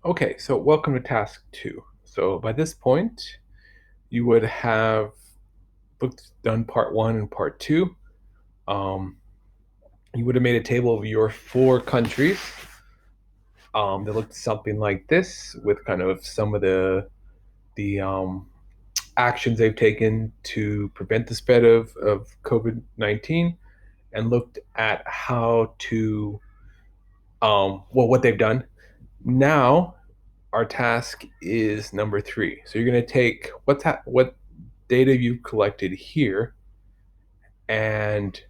Okay, so welcome to task two. So by this point, you would have done part one and part two. Um, you would have made a table of your four countries that looked something like this, with kind of some of the actions they've taken to prevent the spread of COVID-19, and looked at how to what they've done. Now our task is number three. So you're going to take what data you've collected here and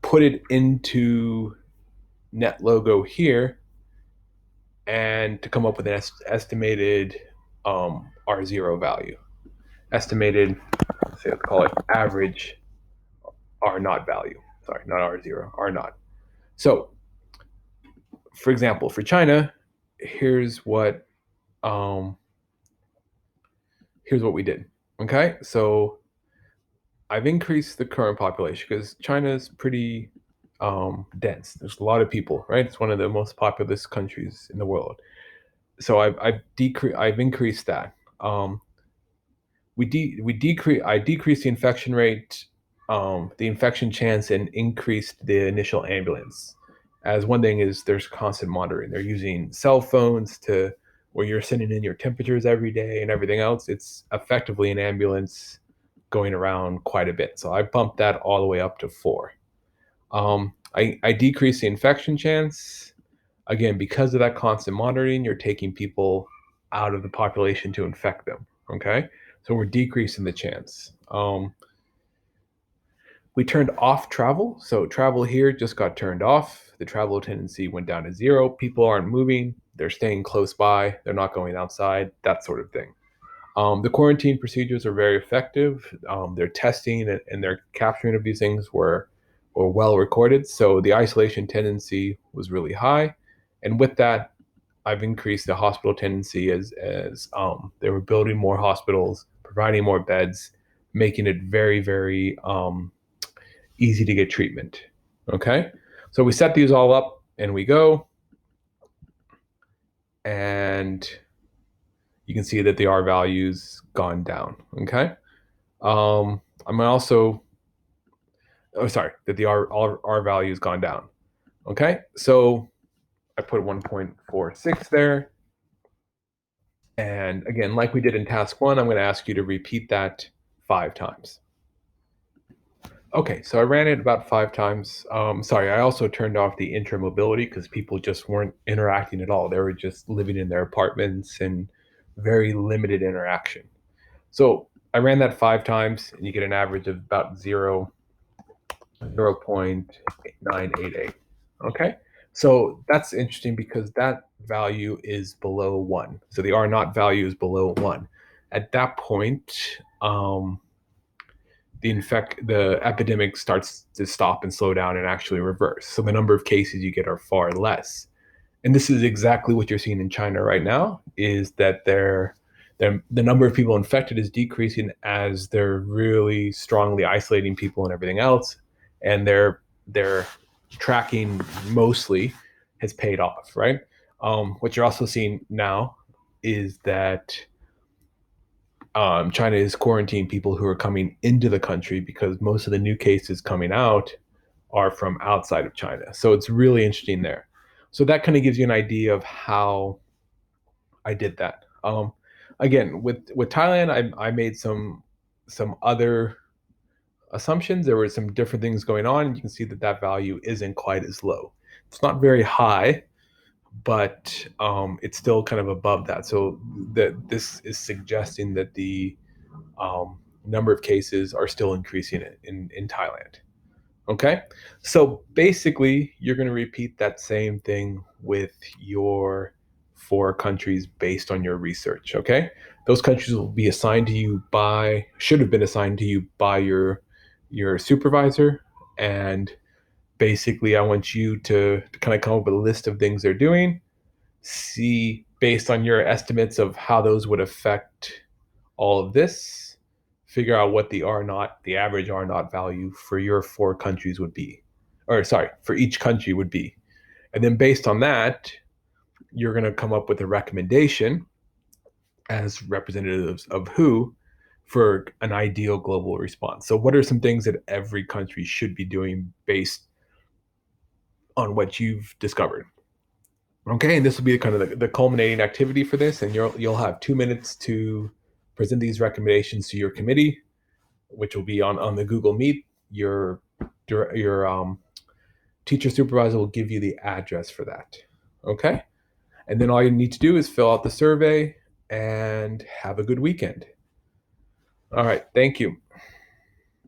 put it into NetLogo here, and to come up with an estimated R0 value. Estimated, let's call it average R naught value. Sorry, not R0, R naught. So, for example, for China, here's what um, here's what we did. Okay, so I've increased the current population because China is pretty dense. There's a lot of people, right? It's one of the most populous countries in the world. So I've increased that. We decrease I decreased the infection rate, the infection chance, and increased the initial ambulance. As one thing is, there's constant monitoring. They're using cell phones to where you're sending in your temperatures every day and everything else. It's effectively an ambulance going around quite a bit. So I bumped that all the way up to 4. I decreased the infection chance. Again, because of that constant monitoring, you're taking people out of the population to infect them. Okay, so we're decreasing the chance. We turned off travel, so travel here just got turned off. The travel tendency went down to 0. People aren't moving; they're staying close by. They're not going outside. That sort of thing. The quarantine procedures are very effective. Their testing and their capturing of these things were well recorded. So the isolation tendency was really high, and with that, I've increased the hospital tendency as they were building more hospitals, providing more beds, making it very easy to get treatment. Okay, so we set these all up and we go, and you can see that the R value's gone down. Okay, I'm also sorry, that the R value's gone down. Okay, so I put 1.46 there. And again, like we did in task one, I'm going to ask you to repeat that 5 times. Okay, so I ran it about 5 times. Sorry, I also turned off the intra-mobility because people just weren't interacting at all. They were just living in their apartments and very limited interaction. So I ran that 5 times, and you get an average of about 0.988. Okay, so that's interesting because that value is below 1. So the R naught value is below 1. At that point, the epidemic starts to stop and slow down and actually reverse. So the number of cases you get are far less. And this is exactly what you're seeing in China right now, is that the number of people infected is decreasing as they're really strongly isolating people and everything else, and their tracking mostly has paid off, right? What you're also seeing now is that China is quarantining people who are coming into the country because most of the new cases coming out are from outside of China. So it's really interesting there. So that kind of gives you an idea of how I did that. Again, with Thailand, I made some other assumptions. There were some different things going on, and you can see that that value isn't quite as low. It's not very high, but it's still kind of above that. So that this is suggesting that the number of cases are still increasing in Thailand. Okay, so basically, you're going to repeat that same thing with your 4 countries based on your research. Okay, those countries will be assigned to you by should have been assigned to you by your supervisor, and basically, I want you to kind of come up with a list of things they're doing. See based on your estimates of how those would affect all of this, figure out what the average R naught value for your 4 countries would be, or sorry, for each country would be. And then based on that, you're going to come up with a recommendation as representatives of WHO for an ideal global response. So, what are some things that every country should be doing based on what you've discovered? Okay, and this will be kind of the culminating activity for this, and you'll have 2 minutes to present these recommendations to your committee, which will be on the Google Meet. Your teacher supervisor will give you the address for that. Okay, and then all you need to do is fill out the survey and have a good weekend. All right, thank you.